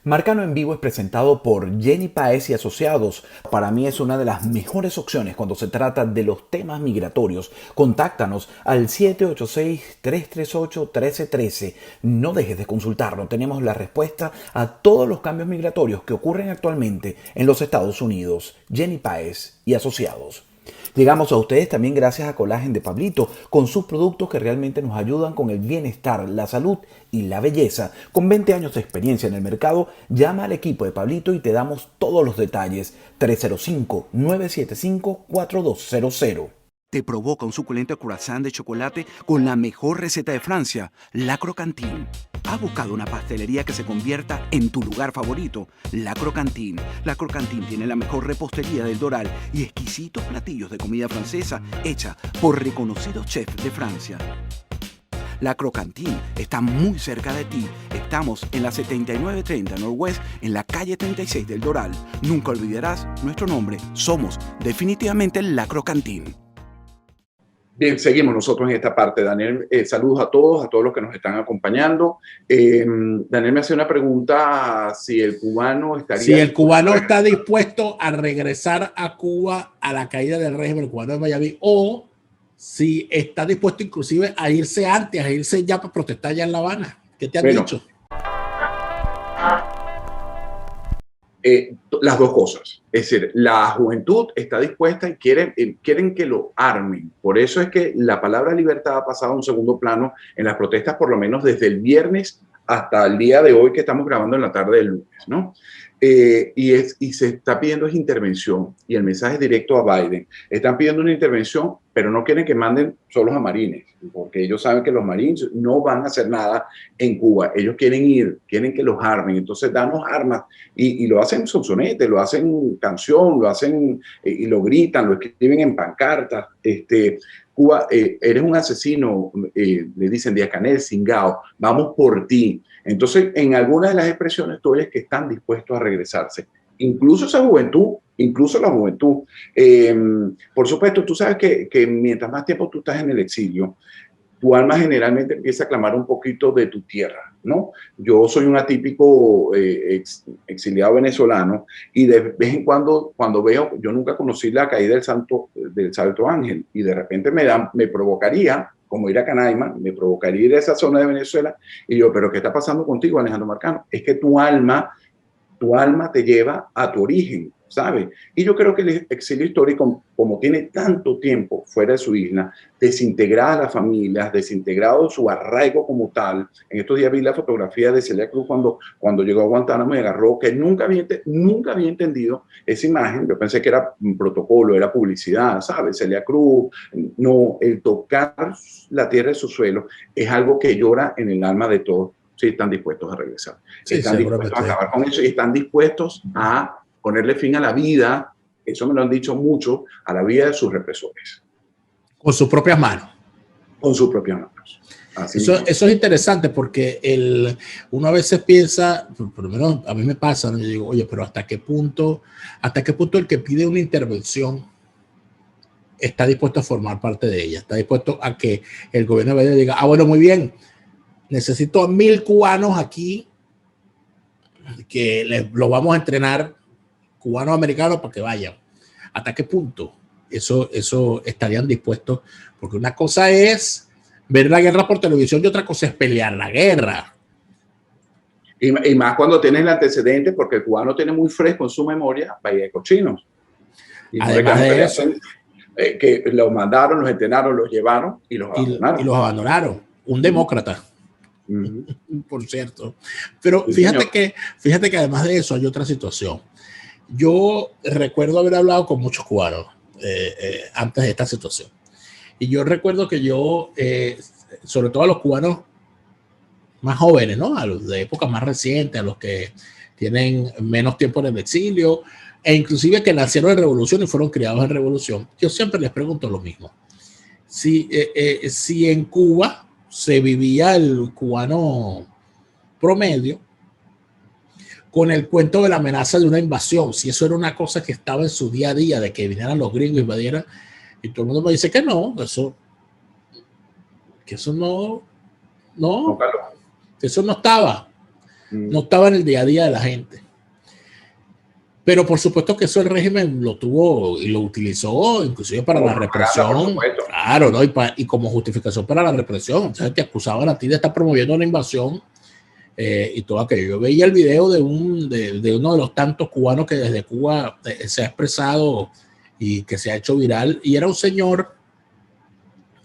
Marcano en Vivo es presentado por Jenny Páez y Asociados. Para mí es una de las mejores opciones cuando se trata de los temas migratorios. Contáctanos al 786-338-1313. No dejes de consultarnos. Tenemos la respuesta a todos los cambios migratorios que ocurren actualmente en los Estados Unidos. Jenny Páez y Asociados. Llegamos a ustedes también gracias a Colágeno de Pablito, con sus productos que realmente nos ayudan con el bienestar, la salud y la belleza. Con 20 años de experiencia en el mercado, llama al equipo de Pablito y te damos todos los detalles. 305-975-4200. Te provoca un suculento croissant de chocolate con la mejor receta de Francia, La Croquantine. ¿Has buscado una pastelería que se convierta en tu lugar favorito? La Croquantine. La Croquantine tiene la mejor repostería del Doral y exquisitos platillos de comida francesa hecha por reconocidos chefs de Francia. La Croquantine está muy cerca de ti. Estamos en la 7930 Northwest, en la calle 36 del Doral. Nunca olvidarás nuestro nombre. Somos definitivamente La Croquantine. Bien, seguimos nosotros en esta parte. Daniel, saludos a todos los que nos están acompañando. Daniel me hace una pregunta, si el cubano estaría... Si el cubano está dispuesto a regresar a Cuba a la caída del régimen cubano de Miami, o si está dispuesto inclusive a irse antes, a irse ya para protestar ya en La Habana. ¿Qué te han dicho? Las dos cosas. Es decir, la juventud está dispuesta y quieren que lo armen. Por eso es que la palabra libertad ha pasado a un segundo plano en las protestas, por lo menos desde el viernes hasta el día de hoy que estamos grabando en la tarde del lunes, ¿no? Y se está pidiendo esa intervención, y el mensaje es directo a Biden. Están pidiendo una intervención, pero no quieren que manden solos a marines, porque ellos saben que los marines no van a hacer nada en Cuba. Ellos quieren ir, quieren que los armen. Entonces, danos armas. Y lo hacen sonsonete, lo hacen canción, lo hacen y lo gritan, lo escriben en pancartas. Cuba, eres un asesino, le dicen Díaz-Canel, Cingao, vamos por ti. Entonces, en algunas de las expresiones tú oyes que están dispuestos a regresarse. Incluso esa juventud, incluso la juventud. Por supuesto, tú sabes que mientras más tiempo tú estás en el exilio, tu alma generalmente empieza a clamar un poquito de tu tierra, ¿no? Yo soy un atípico exiliado venezolano, y de vez en cuando veo, yo nunca conocí la caída del Salto Ángel, y de repente me provocaría, como ir a Canaima, me provocaría ir a esa zona de Venezuela, y yo, pero ¿qué está pasando contigo, Alejandro Marcano? Es que tu alma te lleva a tu origen, ¿sabes? Y yo creo que el exilio histórico, como tiene tanto tiempo fuera de su isla, desintegrada a las familias, desintegrado su arraigo como tal. En estos días vi la fotografía de Celia Cruz cuando llegó a Guantánamo y agarró, que nunca había entendido esa imagen. Yo pensé que era un protocolo, era publicidad, ¿sabes? Celia Cruz, no, el tocar la tierra de su suelo es algo que llora en el alma de todos. Sí, están dispuestos a regresar. Sí, están dispuestos a acabar con eso, y están dispuestos a ponerle fin a la vida, eso me lo han dicho mucho, a la vida de sus represores. Con sus propias manos. Con sus propias manos. Eso es interesante, porque uno a veces piensa, por lo menos a mí me pasa, ¿no? Yo digo, oye, pero ¿hasta qué punto el que pide una intervención está dispuesto a formar parte de ella? ¿Está dispuesto a que el gobierno de Biden diga, bueno, muy bien, necesito a 1,000 cubanos aquí que los vamos a entrenar, cubanos americanos, para que vayan? ¿Hasta qué punto eso estarían dispuestos? Porque una cosa es ver la guerra por televisión y otra cosa es pelear la guerra. Y más cuando tienes el antecedente, porque el cubano tiene muy fresco en su memoria Bahía de Cochinos. Y además de eso, que los mandaron, los entrenaron, los llevaron y los abandonaron. Y los abandonaron. Un demócrata. Por cierto. Pero sí, fíjate que además de eso hay otra situación. Yo recuerdo haber hablado con muchos cubanos antes de esta situación. Y yo recuerdo que sobre todo a los cubanos más jóvenes, ¿no? A los de épocas más recientes, a los que tienen menos tiempo en el exilio, e inclusive que nacieron en revolución y fueron criados en revolución, yo siempre les pregunto lo mismo. Si en Cuba se vivía el cubano promedio con el cuento de la amenaza de una invasión, si eso era una cosa que estaba en su día a día, de que vinieran los gringos y invadieran, y todo el mundo me dice que no, que eso no estaba. no estaba en el día a día de la gente. Pero por supuesto que eso el régimen lo tuvo y lo utilizó inclusive para la represión, claro, ¿no? Y como justificación para la represión. O sea, te acusaban a ti de estar promoviendo una invasión y todo aquello. Yo veía el video de uno de los tantos cubanos que desde Cuba se ha expresado y que se ha hecho viral, y era un señor,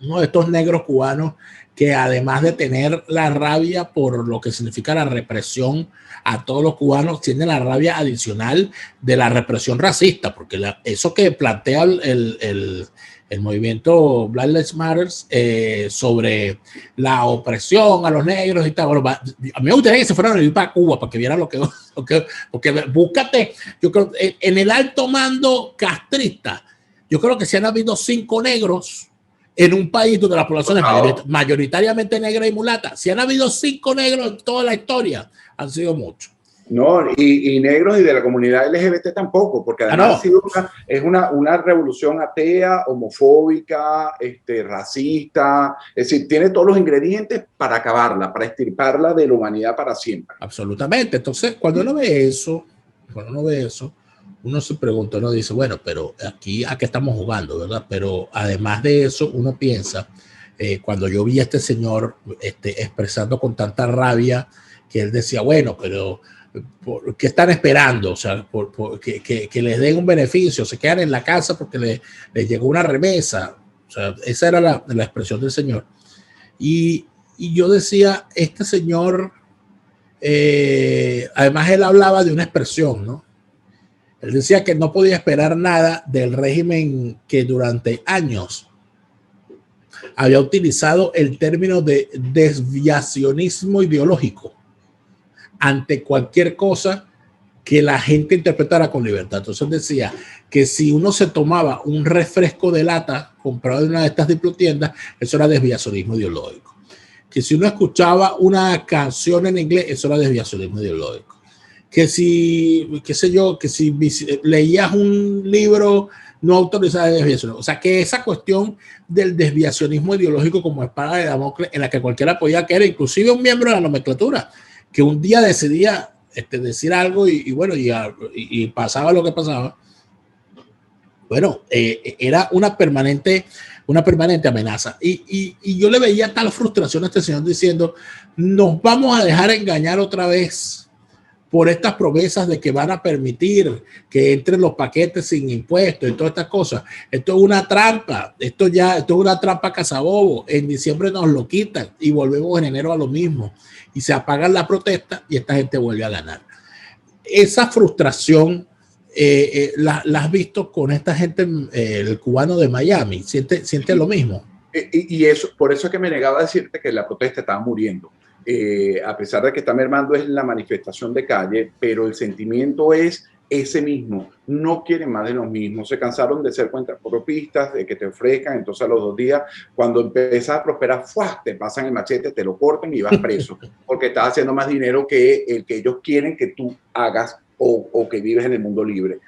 uno de estos negros cubanos, que además de tener la rabia por lo que significa la represión a todos los cubanos, tiene la rabia adicional de la represión racista, porque eso que plantea el movimiento Black Lives Matter sobre la opresión a los negros y tal. Bueno, a mí me gustaría que se fueran a vivir para Cuba para que vieran lo que porque búscate, yo creo, en el alto mando castrista, yo creo que se han habido 5 negros en un país donde la población es mayoritariamente negra y mulata. Si han habido 5 negros en toda la historia, han sido muchos. No, y negros y de la comunidad LGBT tampoco, porque además ha sido una revolución atea, homofóbica, racista, es decir, tiene todos los ingredientes para acabarla, para extirparla de la humanidad para siempre. Absolutamente. Entonces, cuando uno ve eso, uno se pregunta, uno dice, bueno, pero aquí a qué estamos jugando, ¿verdad? Pero además de eso, uno piensa, cuando yo vi a este señor expresando con tanta rabia, que él decía, bueno, pero ¿qué están esperando? O sea, que les den un beneficio, se quedan en la casa porque les llegó una remesa. O sea, esa era la expresión del señor. Y yo decía, este señor, además él hablaba de una expresión, ¿no? Él decía que no podía esperar nada del régimen que durante años había utilizado el término de desviacionismo ideológico ante cualquier cosa que la gente interpretara con libertad. Entonces decía que si uno se tomaba un refresco de lata comprado en una de estas diplotiendas, eso era desviacionismo ideológico. Que si uno escuchaba una canción en inglés, eso era desviacionismo ideológico. Que si, qué sé yo, que si leías un libro no autorizado de desviacionismo. O sea, que esa cuestión del desviacionismo ideológico como espada de Damocles en la que cualquiera podía caer, inclusive un miembro de la nomenclatura, que un día decidía decir algo y pasaba lo que pasaba. Bueno, era una permanente amenaza. Y yo le veía tal frustración a este señor diciendo, nos vamos a dejar engañar otra vez por estas promesas de que van a permitir que entren los paquetes sin impuestos y todas estas cosas. Esto es una trampa, esto es una trampa cazabobo. En diciembre nos lo quitan y volvemos en enero a lo mismo. Y se apagan las protestas y esta gente vuelve a ganar. Esa frustración la has visto con esta gente, el cubano de Miami. ¿Siente lo mismo? Y eso, por eso es que me negaba a decirte que la protesta estaba muriendo. A pesar de que está mermando es la manifestación de calle, pero el sentimiento es ese mismo. No quieren más de los mismos. Se cansaron de ser cuentapropistas, de que te ofrezcan. Entonces a los 2 días, cuando empiezas a prosperar, ¡fuah!, te pasan el machete, te lo cortan y vas preso, porque estás haciendo más dinero que el que ellos quieren que tú hagas o que vives en el mundo libre.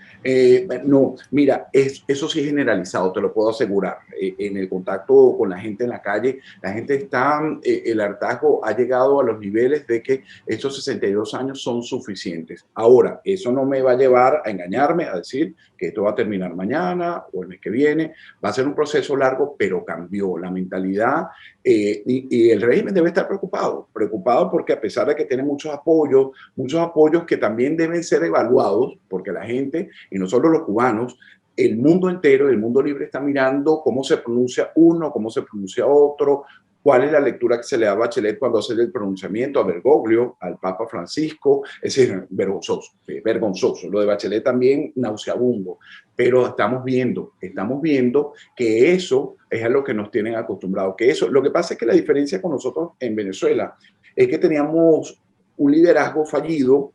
No, mira, eso sí es generalizado, te lo puedo asegurar. En el contacto con la gente en la calle, la gente está, el hartazgo ha llegado a los niveles de que estos 62 años son suficientes. Ahora, eso no me va a llevar a engañarme, a decir que esto va a terminar mañana o el mes que viene. Va a ser un proceso largo, pero cambió la mentalidad y el régimen debe estar preocupado porque a pesar de que tiene muchos apoyos que también deben ser evaluados, porque la gente, y no solo los cubanos, el mundo entero, el mundo libre está mirando cómo se pronuncia uno, cómo se pronuncia otro, cuál es la lectura que se le da a Bachelet cuando hace el pronunciamiento, a Bergoglio, al Papa Francisco. Es decir, vergonzoso. Lo de Bachelet también nauseabundo, pero estamos viendo que eso es a lo que nos tienen acostumbrados. Lo que pasa es que la diferencia con nosotros en Venezuela es que teníamos un liderazgo fallido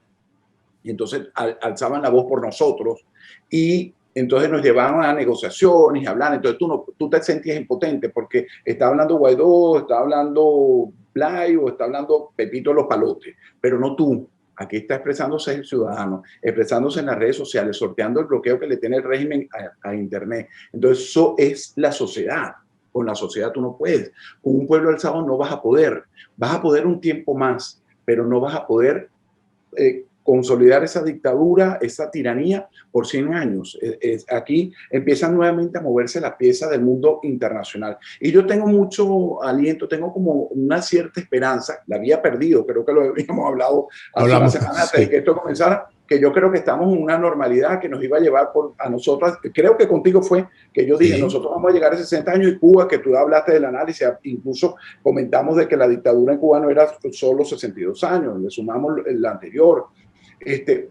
y entonces alzaban la voz por nosotros y entonces nos llevaban a negociaciones, a hablar. Entonces tú te sentías impotente porque está hablando Guaidó, está hablando Blay o está hablando Pepito Los Palotes, pero no tú. Aquí está expresándose el ciudadano, expresándose en las redes sociales, sorteando el bloqueo que le tiene el régimen a Internet. Entonces eso es la sociedad. Con la sociedad tú no puedes. Con un pueblo alzado no vas a poder. Vas a poder un tiempo más, pero no vas a poder consolidar esa dictadura, esa tiranía por 100 años. Aquí empiezan nuevamente a moverse las piezas del mundo internacional. Y yo tengo mucho aliento, tengo como una cierta esperanza, la había perdido, creo que lo habíamos hablado hace una semana antes de que esto comenzara, que yo creo que estamos en una normalidad que nos iba a llevar a nosotros, creo que contigo fue que yo dije, nosotros vamos a llegar a 60 años y Cuba, que tú hablaste del análisis, incluso comentamos de que la dictadura en Cuba no era solo 62 años, le sumamos la anterior.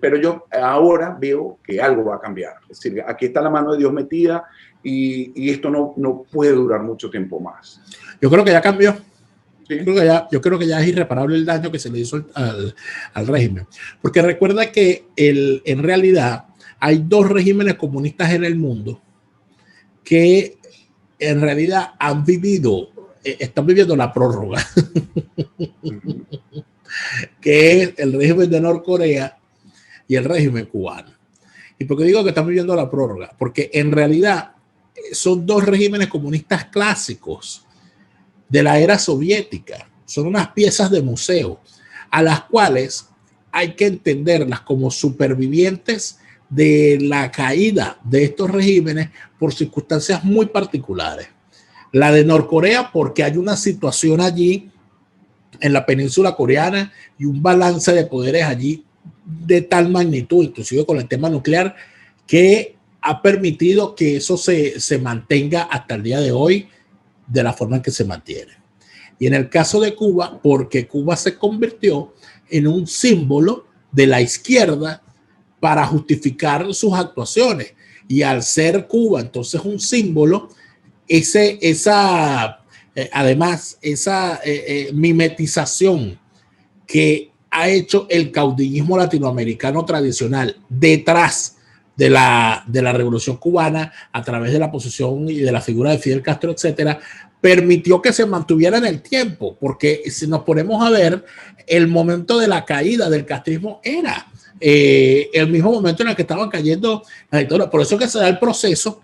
Pero yo ahora veo que algo va a cambiar. Es decir, aquí está la mano de Dios metida y esto no puede durar mucho tiempo más. Yo creo que ya cambió. ¿Sí? Yo creo que ya es irreparable el daño que se le hizo al régimen. Porque recuerda que en realidad hay dos regímenes comunistas en el mundo que en realidad están viviendo la prórroga. Que es el régimen de Norcorea y el régimen cubano. ¿Y por qué digo que están viviendo la prórroga? Porque en realidad son dos regímenes comunistas clásicos de la era soviética. Son unas piezas de museo a las cuales hay que entenderlas como supervivientes de la caída de estos regímenes por circunstancias muy particulares. La de Norcorea porque hay una situación allí en la península coreana y un balance de poderes allí de tal magnitud, inclusive con el tema nuclear, que ha permitido que eso se mantenga hasta el día de hoy de la forma en que se mantiene. Y en el caso de Cuba, porque Cuba se convirtió en un símbolo de la izquierda para justificar sus actuaciones. Y al ser Cuba entonces un símbolo, además esa mimetización que ha hecho el caudillismo latinoamericano tradicional detrás de la revolución cubana a través de la posición y de la figura de Fidel Castro, etcétera, permitió que se mantuviera en el tiempo, porque si nos ponemos a ver, el momento de la caída del castrismo era el mismo momento en el que estaban cayendo las dictaduras. Por eso que se da el proceso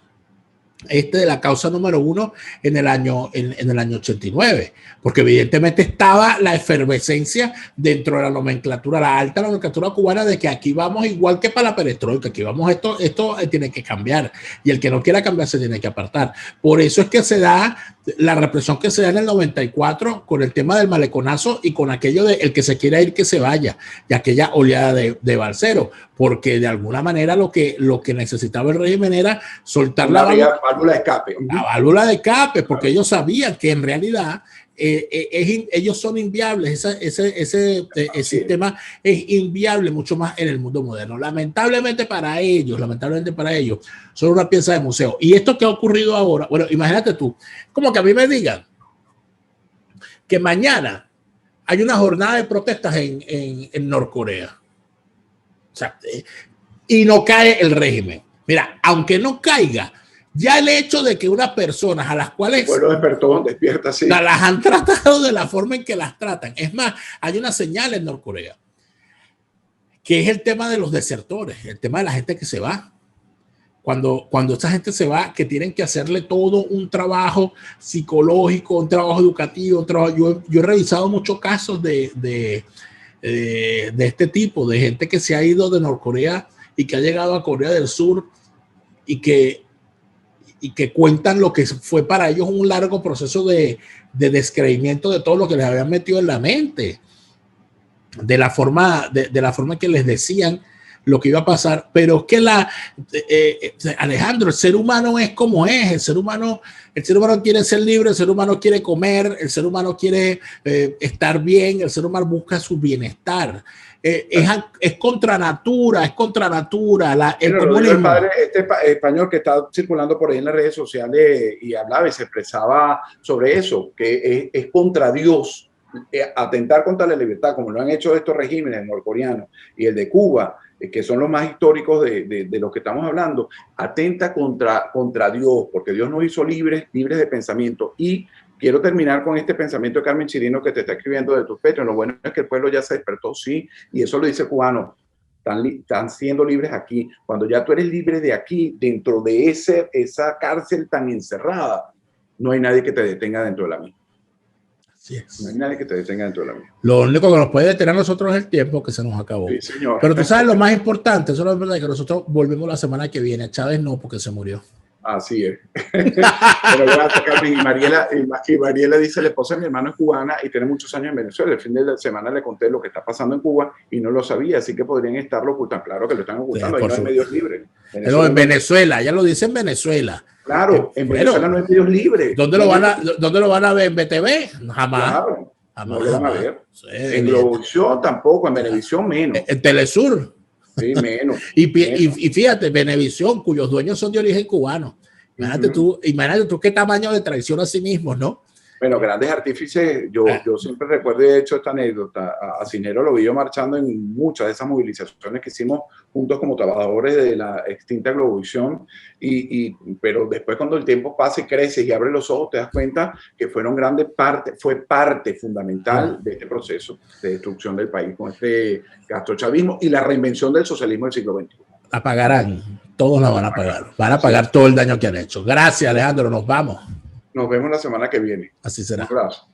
de la causa número 1 en el año 89, porque evidentemente estaba la efervescencia dentro de la nomenclatura, la alta nomenclatura cubana, de que aquí vamos igual que para la perestroika, aquí vamos, esto tiene que cambiar, y el que no quiera cambiar se tiene que apartar. Por eso es que se da la represión que se da en el 94 con el tema del maleconazo y con aquello de el que se quiera ir que se vaya, y aquella oleada de balseros, porque de alguna manera lo que necesitaba el régimen era soltar la válvula de escape. La válvula de escape, porque ellos sabían que en realidad ellos son inviables, ese sistema es inviable mucho más en el mundo moderno. Lamentablemente para ellos, son una pieza de museo. Y esto que ha ocurrido ahora, bueno, imagínate tú, como que a mí me digan que mañana hay una jornada de protestas en Norcorea. O sea, y no cae el régimen. Mira, aunque no caiga, ya el hecho de que unas personas a las cuales despierta, sí, las han tratado de la forma en que las tratan. Es más, hay una señal en Norcorea, que es el tema de los desertores, el tema de la gente que se va. Cuando esta gente se va, que tienen que hacerle todo un trabajo psicológico, un trabajo educativo, yo he revisado muchos casos de este tipo, de gente que se ha ido de Norcorea y que ha llegado a Corea del Sur y que cuentan lo que fue para ellos un largo proceso de descreimiento de todo lo que les habían metido en la mente, de la forma que les decían lo que iba a pasar. Pero es que Alejandro, el ser humano es como es. El ser humano quiere ser libre, el ser humano quiere comer, el ser humano quiere estar bien, el ser humano busca su bienestar. Es contra natura. El comunismo. El padre español que está circulando por ahí en las redes sociales y hablaba y se expresaba sobre eso, que es contra Dios atentar contra la libertad, como lo han hecho estos regímenes norcoreanos y el de Cuba, que son los más históricos de los que estamos hablando, atenta contra Dios, porque Dios nos hizo libres de pensamiento. Y quiero terminar con este pensamiento de Carmen Chirino que te está escribiendo de tus Patreon. Lo bueno es que el pueblo ya se despertó, sí, y eso lo dice Cubano. Están siendo libres aquí. Cuando ya tú eres libre de aquí, dentro de esa cárcel tan encerrada, no hay nadie que te detenga dentro de la misma. No hay nadie que te detenga dentro de la vida. Lo único que nos puede detener a nosotros es el tiempo que se nos acabó. Sí, señor. Pero tú sabes lo más importante, eso es lo verdad, que nosotros volvemos la semana que viene. Chávez no, porque se murió. Así es. Pero gracias, Carmen. Y Mariela dice, la esposa de mi hermano es cubana y tiene muchos años en Venezuela. El fin de la semana le conté lo que está pasando en Cuba y no lo sabía, así que podrían estarlo ocultando. Claro que lo están ocultando, ahí no hay medios libres. Pero en Venezuela, ya lo dice en Venezuela. Claro, en Venezuela no hay medios libres. ¿Dónde lo van a ver? ¿En BTV? Jamás. Claro, jamás, no lo van a ver. Sí, en Globovisión tampoco, en Venevisión menos. En Telesur. Sí, menos. Y fíjate, Venevisión, cuyos dueños son de origen cubano. Imagínate tú qué tamaño de traición a sí mismos, ¿no? Bueno, grandes artífices, yo siempre recuerdo, de hecho, esta anécdota. A Cisneros lo vi yo marchando en muchas de esas movilizaciones que hicimos juntos como trabajadores de la extinta Globovisión, pero después cuando el tiempo pasa y creces y abres los ojos, te das cuenta que fue parte fundamental de este proceso de destrucción del país con este castrochavismo y la reinvención del socialismo del siglo XXI. La pagarán, todos la van a pagar. Van a pagar todo el daño que han hecho. Gracias, Alejandro, nos vamos. Nos vemos la semana que viene. Así será. Un abrazo.